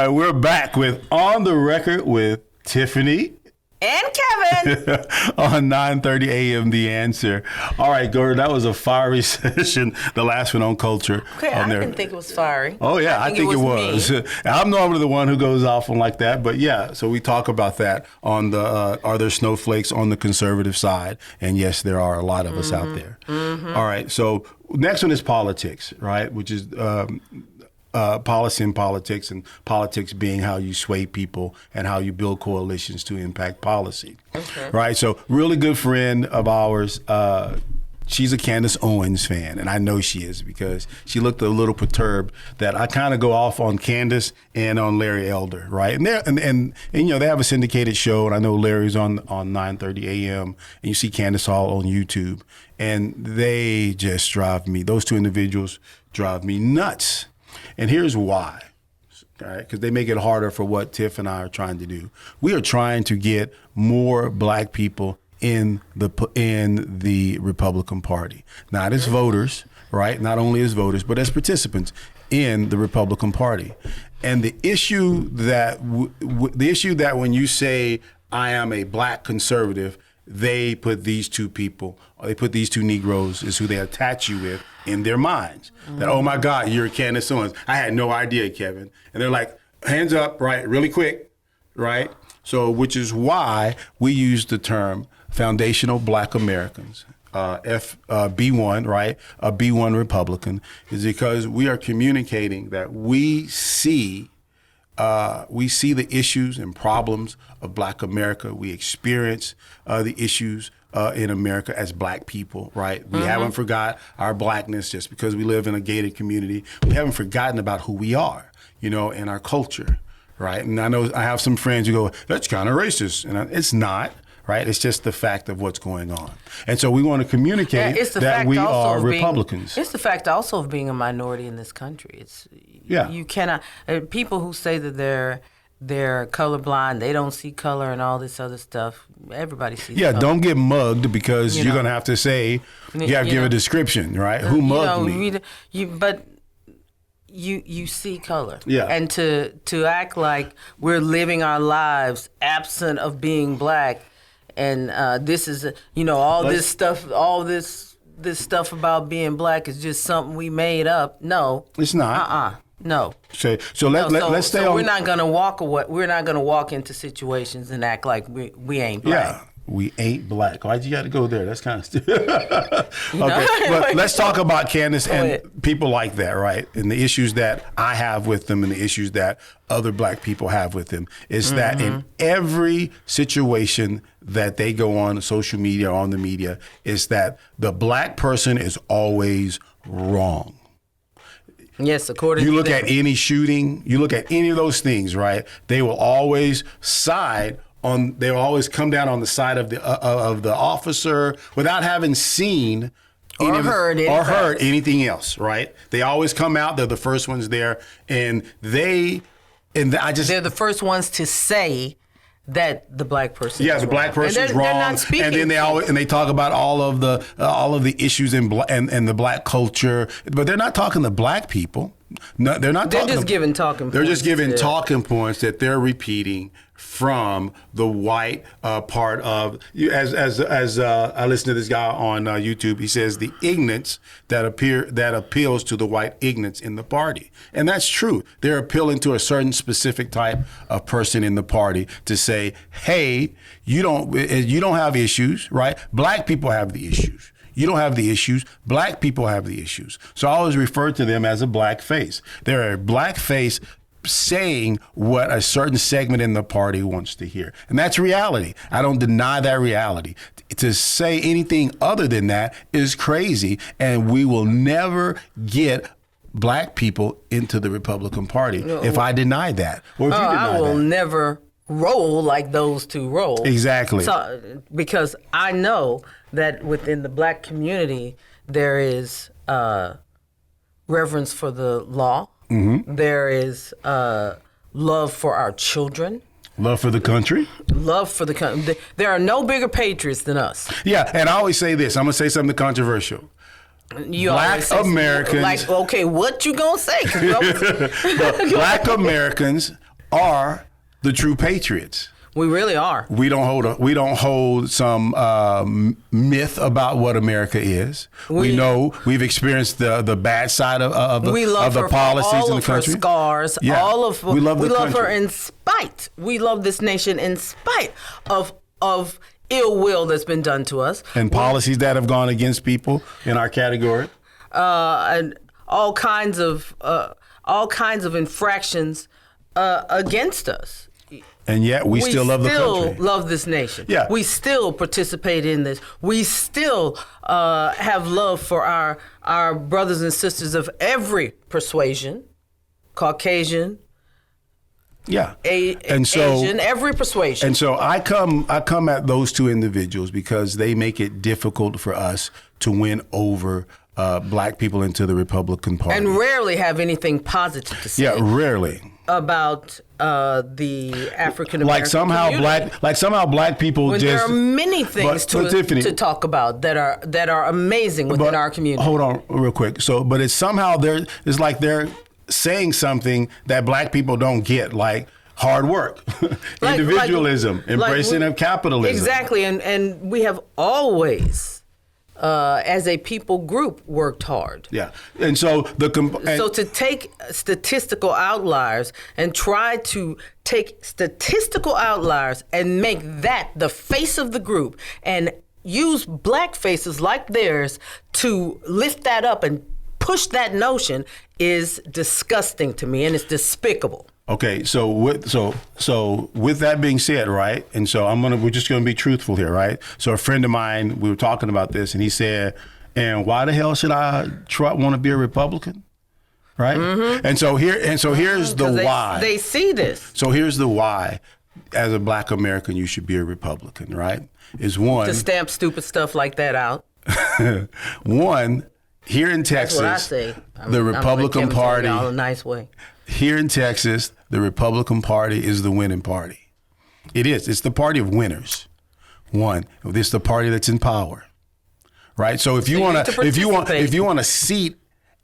right, we're back with On the Record with Tiffany and Kevin on 9:30 a.m. The Answer. All right, Gordon, that was a fiery session. The last one on culture. Okay, I didn't think it was fiery. Oh yeah, I think it was. I'm normally the one who goes off on like that, but yeah. So we talk about that on the are there snowflakes on the conservative side? And yes, there are a lot of us out there. All right, so next one is politics, right? Which is policy and politics being how you sway people and how you build coalitions to impact policy. Okay. Right? So really good friend of ours, she's a Candace Owens fan, and I know she is because she looked a little perturbed that I kind of go off on Candace and on Larry Elder, right? And you know, they have a syndicated show, and I know Larry's on 9:30 a.m. and you see Candace all on YouTube, and they just drive me, those two individuals drive me nuts. And here's why, all right? Because they make it harder for what Tiff and I are trying to do. We are trying to get more black people in the Republican Party, not as voters, right? Not only as voters, but as participants in the Republican Party. And the issue that when you say I am a black conservative, they put these two people, or they put these two Negroes is who they attach you with in their minds. That, oh my God, you're Candace Owens. I had no idea, Kevin. And they're like, hands up, right, really quick, right? So, which is why we use the term foundational black Americans, B1, right? A B1 Republican, is because we are communicating that we see the issues and problems of black America. We experience the issues in America as black people, right? We haven't forgot our blackness just because we live in a gated community. We haven't forgotten about who we are, you know, and our culture, right? And I know I have some friends who go, that's kind of racist. And it's not. Right, it's just the fact of what's going on, and so we want to communicate that we are Republicans. It's the fact also of being a minority in this country. You cannot. People who say that they're colorblind, they don't see color, and all this other stuff. Everybody sees. Yeah, color. Don't get mugged because you're going to have to say you have to give a description, right? Who mugged me? But you see color. Yeah. And to act like we're living our lives absent of being black. And this is, this stuff about being black is just something we made up. No, it's not. No. So let's stay on. We're not gonna walk into situations and act like we ain't black. Yeah. We ain't black. Why'd you got to go there? That's kind of stupid. Okay, but let's talk about Candace and people like that, right? And the issues that I have with them and the issues that other black people have with them is that in every situation that they go on social media or on the media is that the black person is always wrong. Yes, according to you look at any shooting, you look at any of those things, right? They will always they'll always come down on the side of the officer without having seen or heard anything else, right? They always come out. They're the first ones there, and they're the first ones to say that the black person. Yeah, the black person is wrong, they're not speaking. And then they talk about all of the issues in the black culture, but they're not talking to black people. No, they're not. They're just giving talking points. They're just giving talking points that they're repeating from the white part of as I listen to this guy on YouTube. He says the ignorance that appeals to the white ignorance in the party, and that's true. They're appealing to a certain specific type of person in the party to say, "Hey, you don't have issues, right? Black people have the issues." You don't have the issues. Black people have the issues. So I always refer to them as a black face. They're a black face saying what a certain segment in the party wants to hear. And that's reality. I don't deny that reality. To say anything other than that is crazy. And we will never get black people into the Republican Party if I deny that. Or if you deny I will never roll like those two roll. Exactly. So, because I know that within the black community, there is reverence for the law. Mm-hmm. There is love for our children. Love for the country? Love for the country. There are no bigger patriots than us. Yeah, and I always say this. I'm going to say something controversial. Black Americans. Like, okay, what you going to say? Black Americans are the true patriots. We really are. We don't hold some myth about what America is. We know we've experienced the bad side of the policies in the country. Her scars. Yeah. We love country. her in spite. We love this nation in spite of ill will that's been done to us and policies that have gone against people in our category. And all kinds of infractions against us. And yet we still love the country. We still love this nation. Yeah. We still participate in this. We still have love for our brothers and sisters of every persuasion, Caucasian, Asian, every persuasion. And so I come at those two individuals because they make it difficult for us to win over black people into the Republican Party. And rarely have anything positive to say. Yeah, rarely. About the African American community. Like somehow black people when just. There are many things Tiffany, to talk about that are amazing within our community. Hold on, real quick. But it's somehow it's like they're saying something that black people don't get, like hard work, individualism, embracing of capitalism. Exactly, and we have always. As a people group, worked hard. Yeah, and so so to take statistical outliers and try to take statistical outliers and make that the face of the group and use black faces like theirs to lift that up and push that notion is disgusting to me, and it's despicable. Okay, so with that being said, right, and so we're just gonna be truthful here, right? So a friend of mine, we were talking about this, and he said, "And why the hell should I want to be a Republican?" Right? Mm-hmm. And so here's the why. They see this. So here's the why. As a black American, you should be a Republican, right? Is one to stamp stupid stuff like that out. One, here in Texas, that's what I say. The Republican Party. In a nice way. Here in Texas, the Republican Party is the winning party. It is. It's the party of winners. One, it's the party that's in power, right? So if you want a seat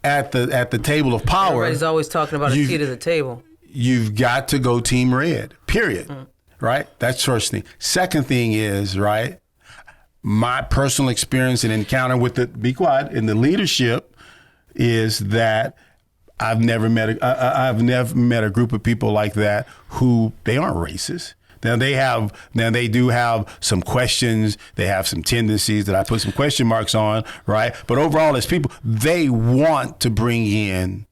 at the table of power, everybody's always talking about a seat at the table. You've got to go Team Red. Period. Right. That's first thing. Second thing is right. My personal experience and encounter with the leadership is that I've never met a group of people like that who they aren't racist. Now they do have some questions. They have some tendencies that I put some question marks on, right? But overall, as people, they want to bring in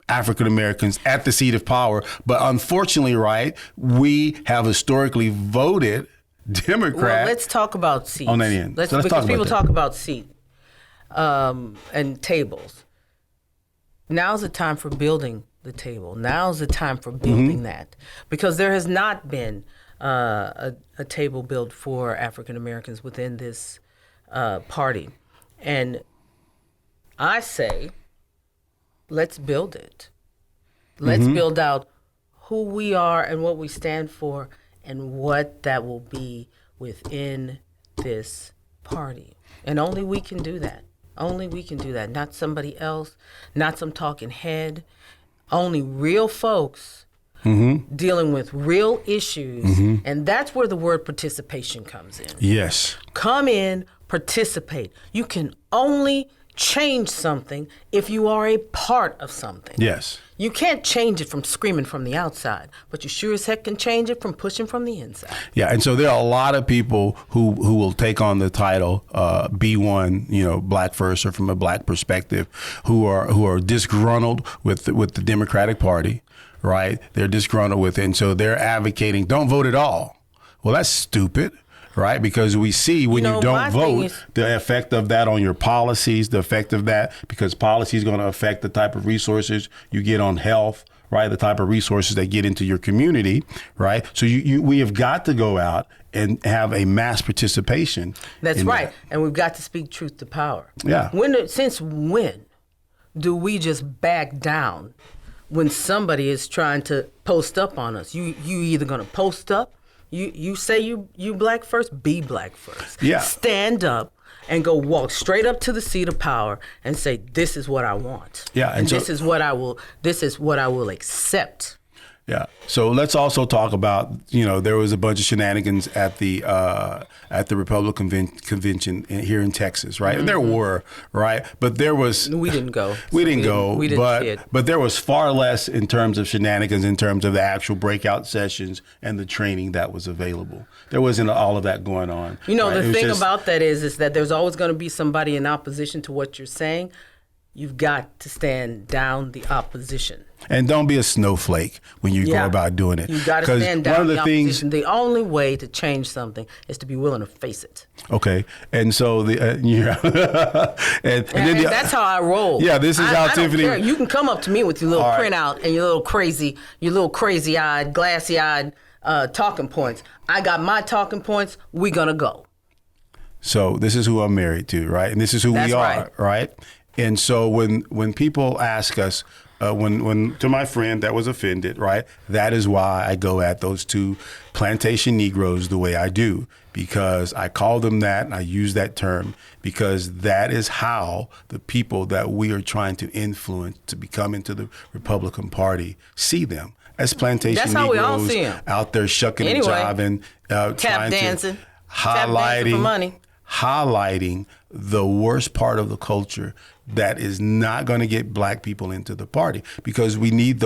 African Americans at the seat of power. But unfortunately, right, we have historically voted Democrat. Well, let's talk about seats. On that end. Because people talk about seats and tables. Now's the time for building the table. Now's the time for building that. Because there has not been a table built for African Americans within this party. And I say, let's build it. Let's build out who we are and what we stand for and what that will be within this party. And only we can do that. Only we can do that, not somebody else, not some talking head. Only real folks dealing with real issues. And that's where the word participation comes in. Yes. Come in, participate. You can only change something if you are a part of something. Yes. You can't change it from screaming from the outside, but you sure as heck can change it from pushing from the inside. Yeah, and so there are a lot of people who will take on the title B1, Black First, or from a black perspective, who are disgruntled with the Democratic Party, right? They're disgruntled with it, and so they're advocating don't vote at all. Well, that's stupid. Right, because we see when you don't vote, the effect of that on your policies, the effect of that, because policy is going to affect the type of resources you get on health, right? The type of resources that get into your community, right? So we have got to go out and have a mass participation. That's right, and we've got to speak truth to power. Yeah. Since when do we just back down when somebody is trying to post up on us? You either going to post up. You say you black first, be black first. Yeah. Stand up and go walk straight up to the seat of power and say, this is what I want. Yeah. And this is what I will accept. Yeah. So let's also talk about, there was a bunch of shenanigans at the Republican convention here in Texas, right? And there were, right? But there was. We didn't go. We didn't go. We didn't but there was far less in terms of shenanigans, in terms of the actual breakout sessions and the training that was available. There wasn't all of that going on. Right? The thing about that is that there's always going to be somebody in opposition to what you're saying. You've got to stand down the opposition. And don't be a snowflake when you go about doing it. You've got to stand down the opposition. The only way to change something is to be willing to face it. Okay. And so and then that's how I roll. Yeah, this is how Tiffany. Don't care. You can come up to me with your little printout and your little crazy-eyed, glassy-eyed talking points. I got my talking points. We're going to go. So this is who I'm married to, right? And this is who we are, right? And so when people ask us, when to my friend that was offended, right? That is why I go at those two plantation Negroes the way I do, because I call them that and I use that term because that is how the people that we are trying to influence to become into the Republican Party see them as plantation That's how Negroes we all see them. Out there shucking and jiving, tap dancing, for money. Highlighting the worst part of the culture that is not going to get black people into the party, because we need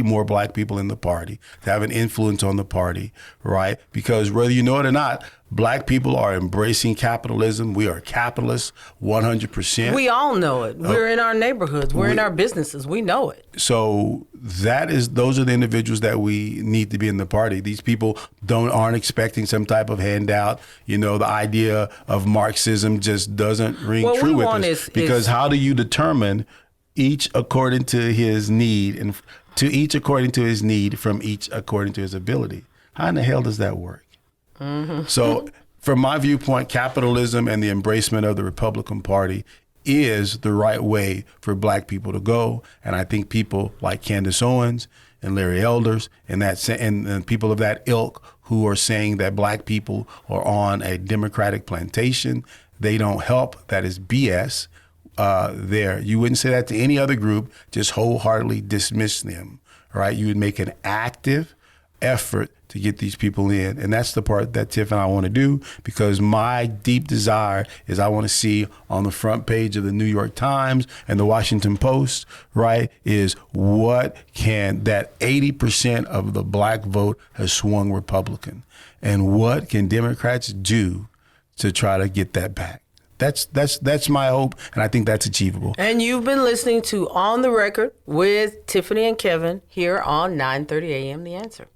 more black people in the party to have an influence on the party, right? Because whether you know it or not, black people are embracing capitalism. We are capitalists 100%. We all know it. We're in our neighborhoods. We're in our businesses. We know it. So those are the individuals that we need to be in the party. These people aren't expecting some type of handout. The idea of Marxism just doesn't ring true with us. Because how do you determine each according to his need and to each according to his need from each according to his ability? How in the hell does that work? Mm-hmm. So from my viewpoint, capitalism and the embracement of the Republican Party is the right way for black people to go. And I think people like Candace Owens and Larry Elders and people of that ilk who are saying that black people are on a Democratic plantation, they don't help. That is BS. There, you wouldn't say that to any other group, just wholeheartedly dismiss them, right? You would make an active effort to get these people in. And that's the part that Tiff and I want to do, because my deep desire is I want to see on the front page of the New York Times and the Washington Post, right, is what can that 80% of the black vote has swung Republican, and what can Democrats do to try to get that back? That's my hope, and I think that's achievable. And you've been listening to On the Record with Tiffany and Kevin here on 9:30 a.m. The Answer.